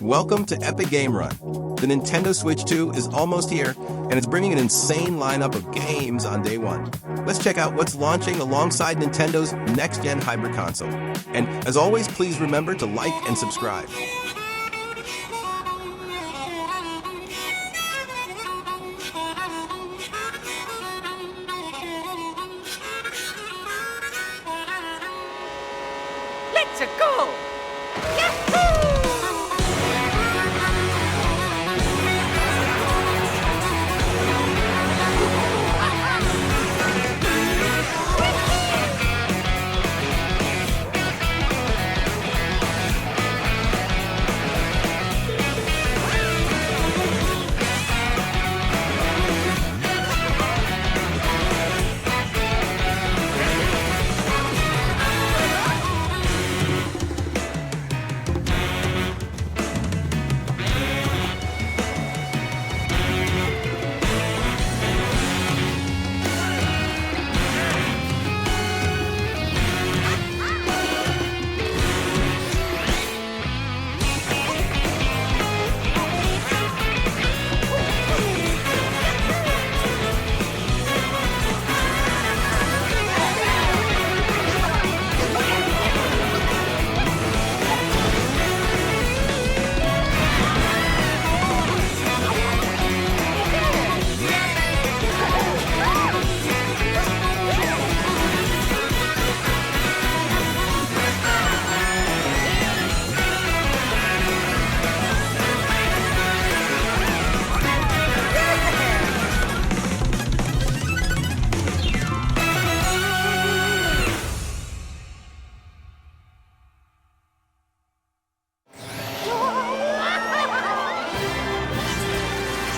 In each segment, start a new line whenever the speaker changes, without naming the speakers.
Welcome to Epic Game Run. The Nintendo Switch 2 is almost here, and it's bringing an insane lineup of games on day one. Let's check out what's launching alongside Nintendo's next-gen hybrid console. And as always, please remember to like and subscribe.
Let's go!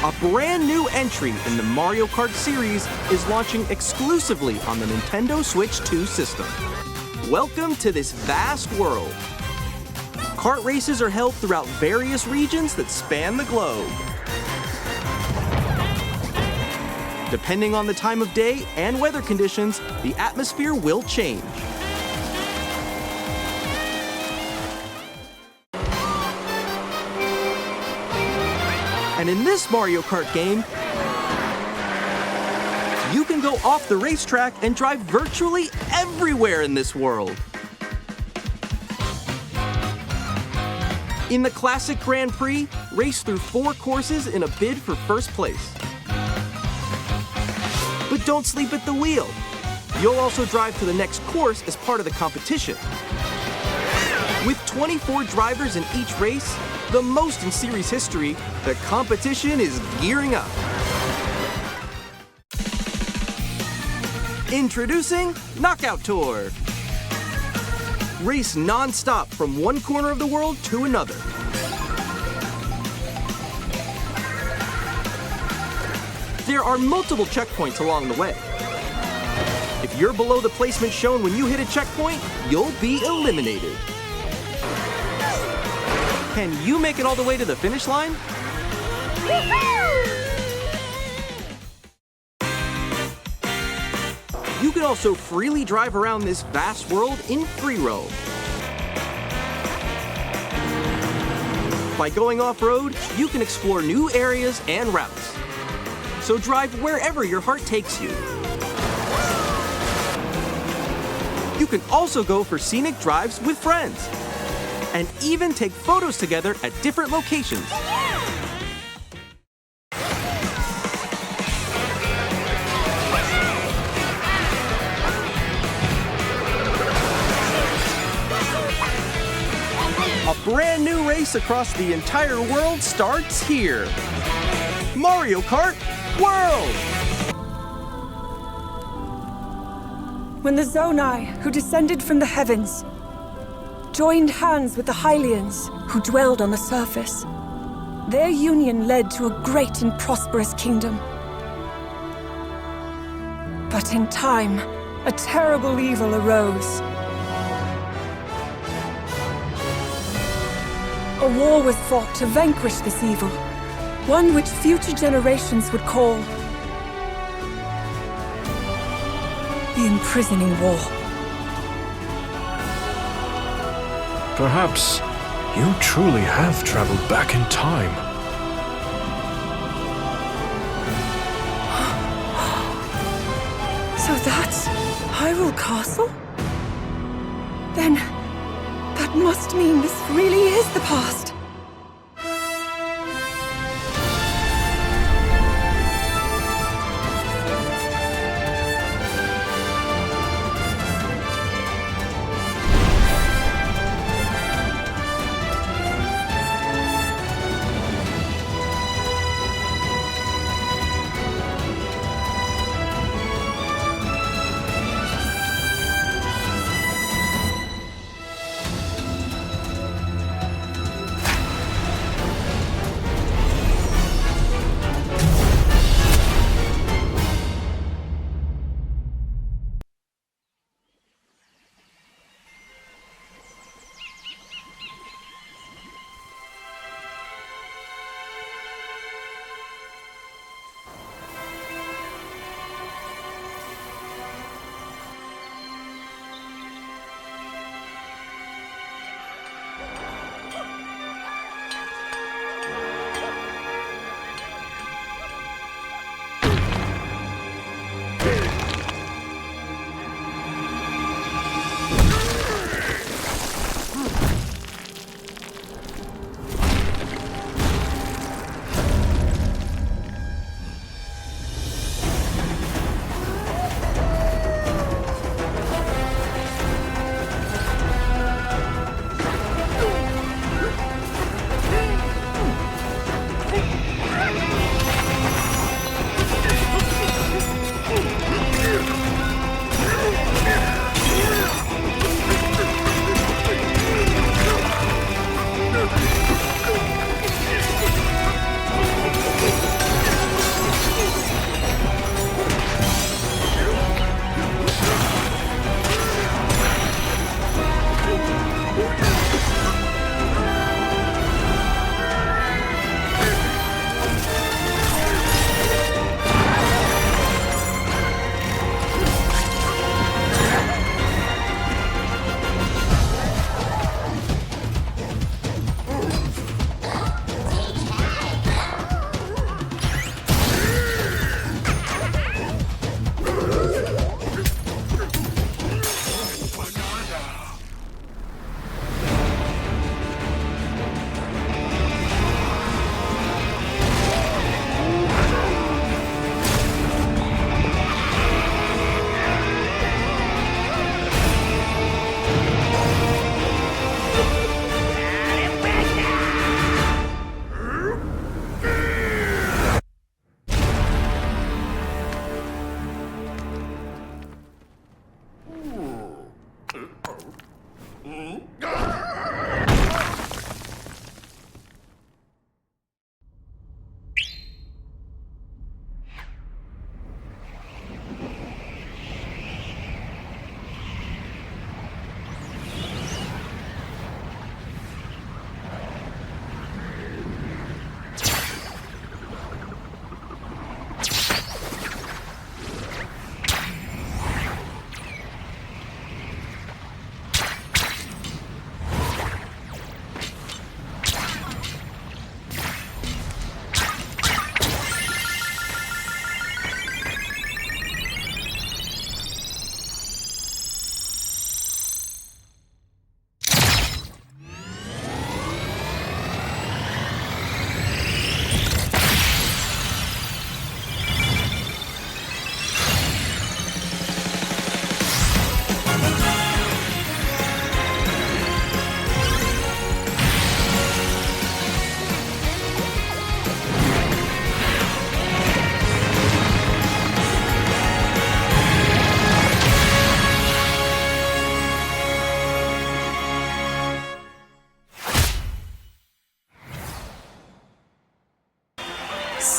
A brand new entry in the Mario Kart series is launching exclusively on the Nintendo Switch 2 system. Welcome to this vast world. Kart races are held throughout various regions that span the globe. Depending on the time of day and weather conditions, the atmosphere will change. And in this Mario Kart game, you can go off the racetrack and drive virtually everywhere in this world. In the Classic Grand Prix, race through 4 courses in a bid for first place. But don't sleep at the wheel. You'll also drive to the next course as part of the competition. With 24 drivers in each race, the most in series history, the competition is gearing up. Introducing Knockout Tour. Race non-stop from one corner of the world to another. There are multiple checkpoints along the way. If you're below the placement shown when you hit a checkpoint, you'll be eliminated. Can you make it all the way to the finish line? You can also freely drive around this vast world in free roam. By going off-road, you can explore new areas and routes. So drive wherever your heart takes you. You can also go for scenic drives with friends, and even take photos together at different locations. A brand new race across the entire world starts here. Mario Kart World!
When the Zonai, who descended from the heavens, joined hands with the Hylians, who dwelled on the surface, their union led to a great and prosperous kingdom. But in time, a terrible evil arose. A war was fought to vanquish this evil, one which future generations would call the Imprisoning War.
Perhaps
You truly have traveled back in time.
So that's Hyrule Castle? Then that must mean this really is the past.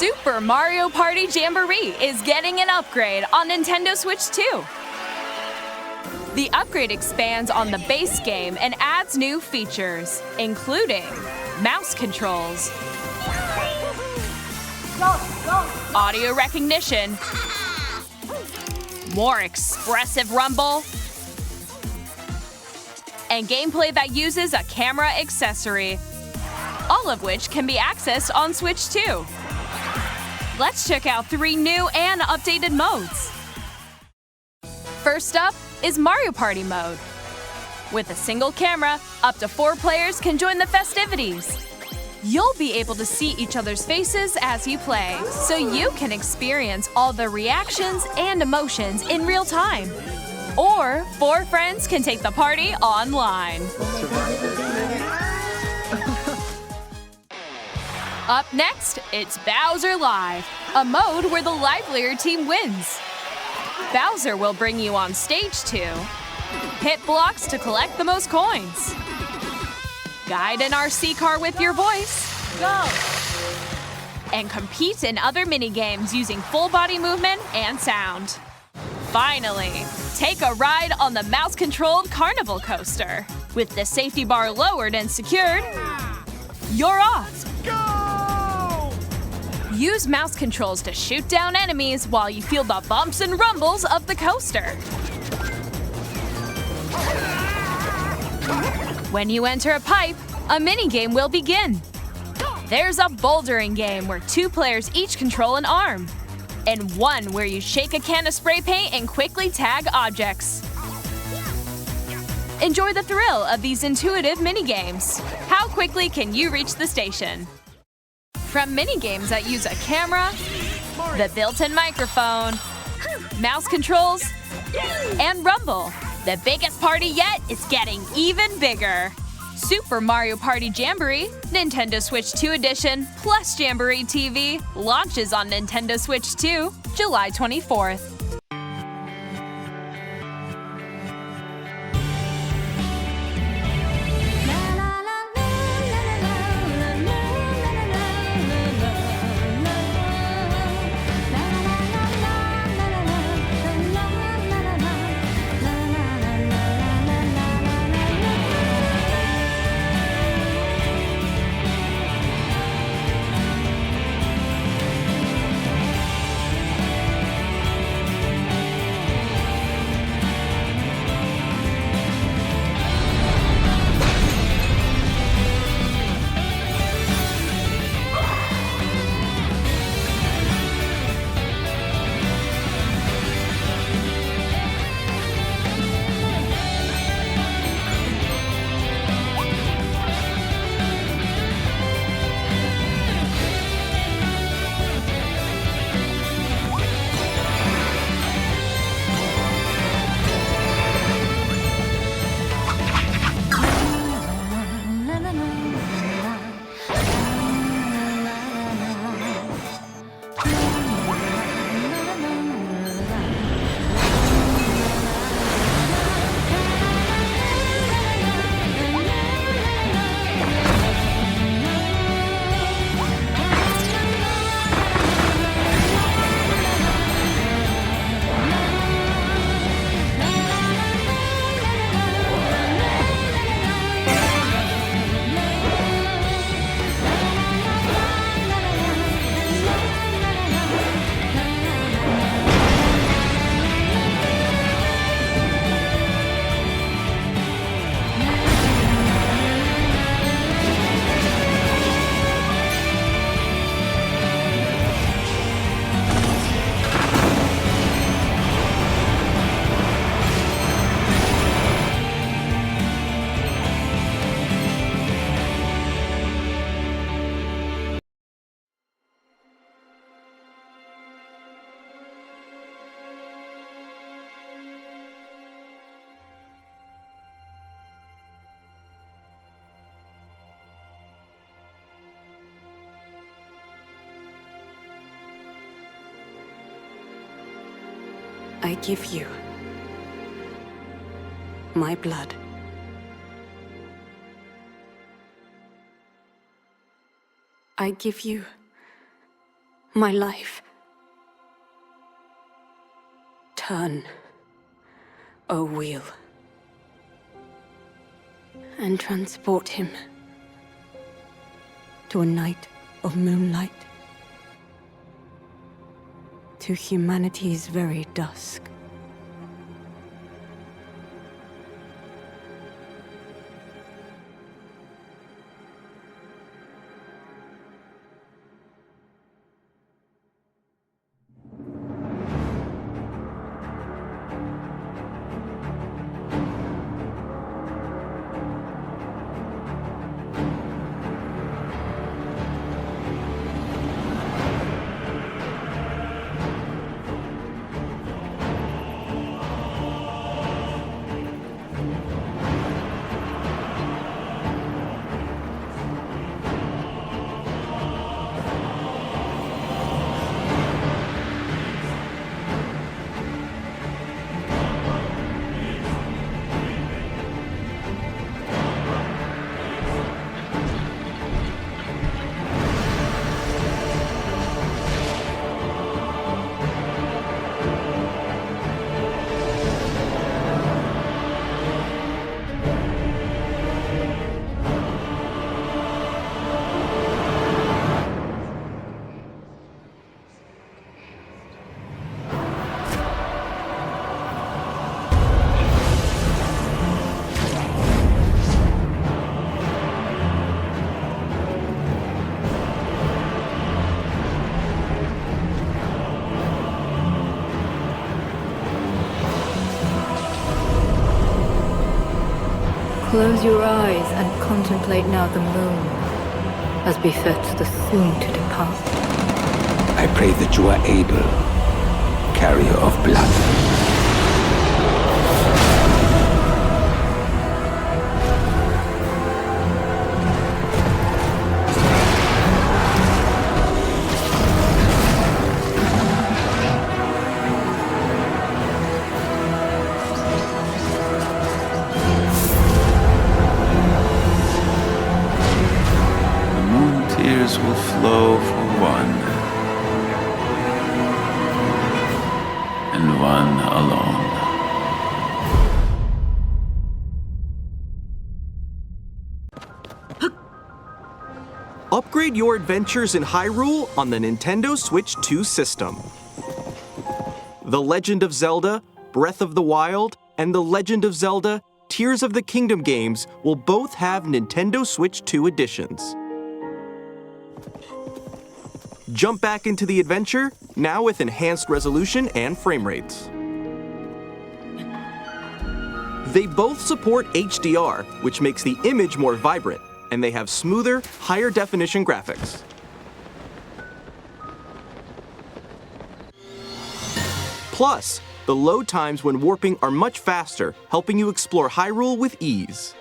Super Mario Party Jamboree is getting an upgrade on Nintendo Switch 2. The upgrade expands on the base game and adds new features, including mouse controls, audio recognition, more expressive rumble, and gameplay that uses a camera accessory, all of which can be accessed on Switch 2. Let's check out 3 new and updated modes. First up is Mario Party mode. With a single camera, up to 4 players can join the festivities. You'll be able to see each other's faces as you play, so you can experience all the reactions and emotions in real time. Or 4 friends can take the party online. Up next, it's Bowser Live, a mode where the livelier team wins. Bowser will bring you on stage 2, hit blocks to collect the most coins, guide an RC car with your voice, go, and compete in other mini-games using full-body movement and sound. Finally, take a ride on the mouse-controlled Carnival Coaster. With the safety bar lowered and secured, you're off! Use mouse controls to shoot down enemies while you feel the bumps and rumbles of the coaster. When you enter a pipe, a minigame will begin. There's a bouldering game where 2 players each control an arm, and one where you shake a can of spray paint and quickly tag objects. Enjoy the thrill of these intuitive minigames. How quickly can you reach the station? From minigames that use a camera, the built-in microphone, mouse controls, and rumble, the biggest party yet is getting even bigger. Super Mario Party Jamboree, Nintendo Switch 2 Edition, plus Jamboree TV launches on Nintendo Switch 2, July 24th.
I give you my blood. I give you my life. Turn, O wheel, and transport him to a night of moonlight, to humanity's very dusk.
Close your eyes and contemplate now the moon, as befits the soon-to-depart.
I pray that you are able, carrier of blood.
Will flow for one, and one alone.
Upgrade your adventures in Hyrule on the Nintendo Switch 2 system. The Legend of Zelda, Breath of the Wild, and The Legend of Zelda, Tears of the Kingdom games will both have Nintendo Switch 2 editions. Jump back into the adventure, now with enhanced resolution and frame rates. They both support HDR, which makes the image more vibrant, and they have smoother, higher definition graphics. Plus, the load times when warping are much faster, helping you explore Hyrule with ease.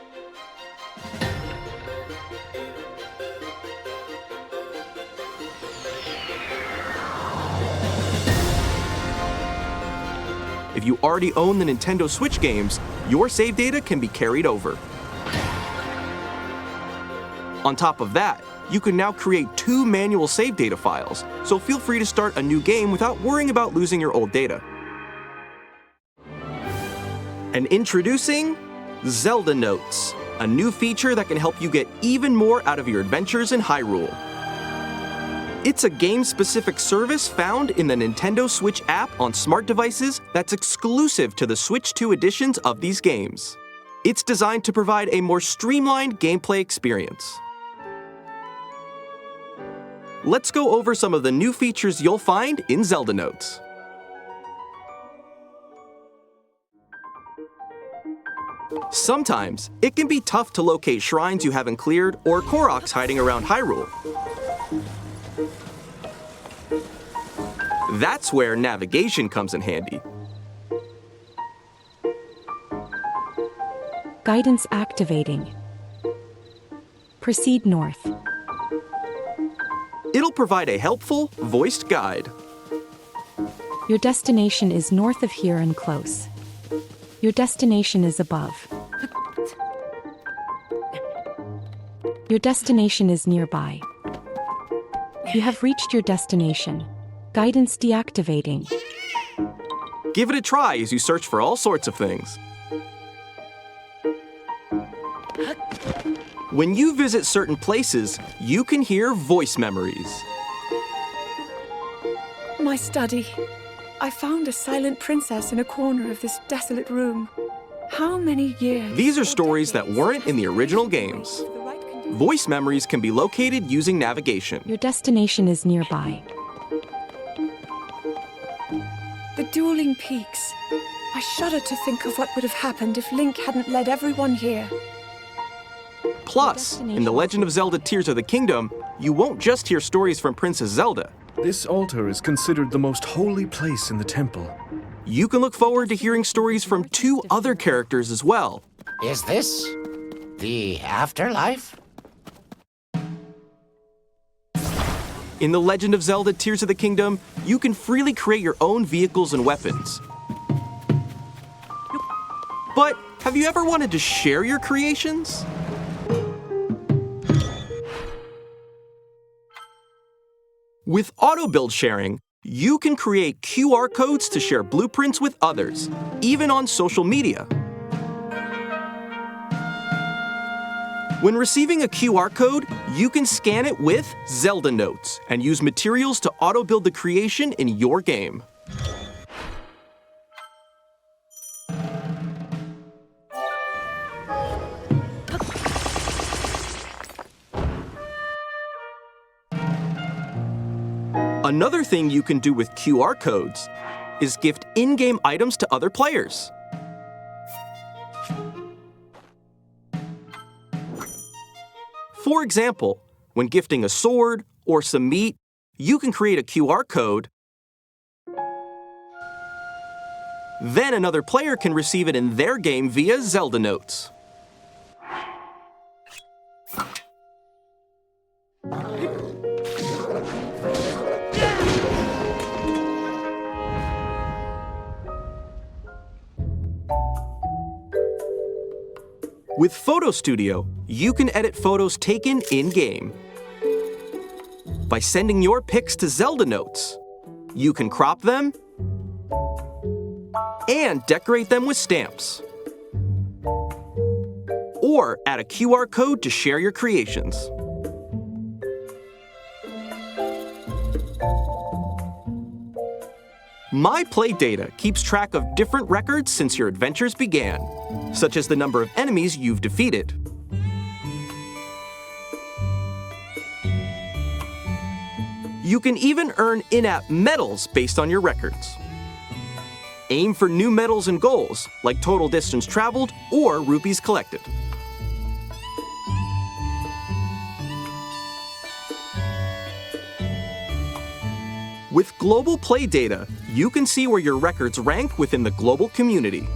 If you already own the Nintendo Switch games, your save data can be carried over. On top of that, you can now create 2 manual save data files, so feel free to start a new game without worrying about losing your old data. And introducing Zelda Notes, a new feature that can help you get even more out of your adventures in Hyrule. It's a game-specific service found in the Nintendo Switch app on smart devices that's exclusive to the Switch 2 editions of these games. It's designed to provide a more streamlined gameplay experience. Let's go over some of the new features you'll find in Zelda Notes. Sometimes, it can be tough to locate shrines you haven't cleared or Koroks hiding around Hyrule. That's where navigation comes in handy.
Guidance activating. Proceed north.
It'll provide a helpful, voiced guide.
Your destination is north of here and close. Your destination is above. Your destination is nearby. You have reached your destination. Guidance deactivating.
Give it a try as you search for all sorts of things. When you visit certain places, you can hear voice memories.
My study. I found a silent princess in a corner of this desolate room. How many years?
These are stories that weren't in the original games. Voice memories can be located using navigation.
Your destination is nearby.
The dueling peaks. I shudder to think of what would have happened if Link hadn't led everyone here.
Plus, in The Legend of Zelda Tears of the Kingdom, you won't just hear stories from Princess Zelda.
This altar is considered the most holy place in the temple.
You can look forward to hearing stories from 2 other characters as well.
Is this the afterlife?
In The Legend of Zelda Tears of the Kingdom, you can freely create your own vehicles and weapons. But have you ever wanted to share your creations? With auto build sharing, you can create QR codes to share blueprints with others, even on social media. When receiving a QR code, you can scan it with Zelda Notes and use materials to auto-build the creation in your game. Another thing you can do with QR codes is gift in-game items to other players. For example, when gifting a sword or some meat, you can create a QR code. Then another player can receive it in their game via Zelda notes. With Photo Studio, you can edit photos taken in-game. By sending your pics to Zelda notes, you can crop them and decorate them with stamps. Or add a QR code to share your creations. My Play Data keeps track of different records since your adventures began, such as the number of enemies you've defeated. You can even earn in-app medals based on your records. Aim for new medals and goals, like total distance traveled or rupees collected. With Global Play Data, you can see where your records rank within the global community.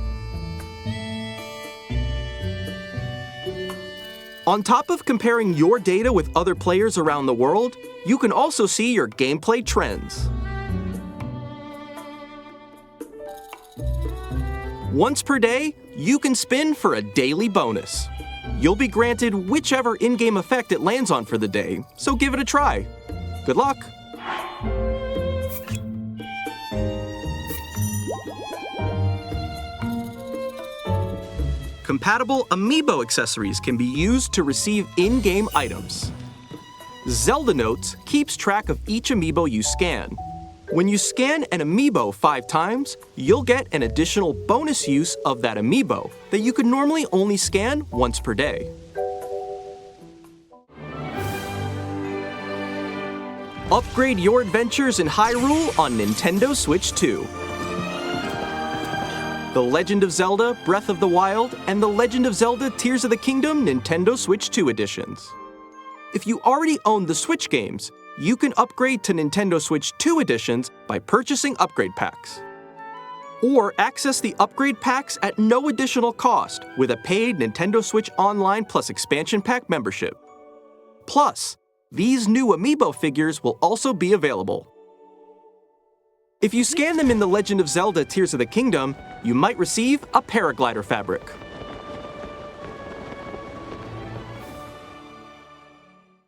On top of comparing your data with other players around the world, you can also see your gameplay trends. Once per day, you can spin for a daily bonus. You'll be granted whichever in-game effect it lands on for the day, so give it a try. Good luck! Compatible amiibo accessories can be used to receive in-game items. Zelda Notes keeps track of each amiibo you scan. When you scan an amiibo 5 times, you'll get an additional bonus use of that amiibo that you could normally only scan once per day. Upgrade your adventures in Hyrule on Nintendo Switch 2. The Legend of Zelda Breath of the Wild and The Legend of Zelda Tears of the Kingdom Nintendo Switch 2 editions. If you already own the Switch games, you can upgrade to Nintendo Switch 2 editions by purchasing upgrade packs. Or access the upgrade packs at no additional cost with a paid Nintendo Switch Online Plus Expansion Pack membership. Plus, these new amiibo figures will also be available. If you scan them in The Legend of Zelda Tears of the Kingdom, you might receive a paraglider fabric.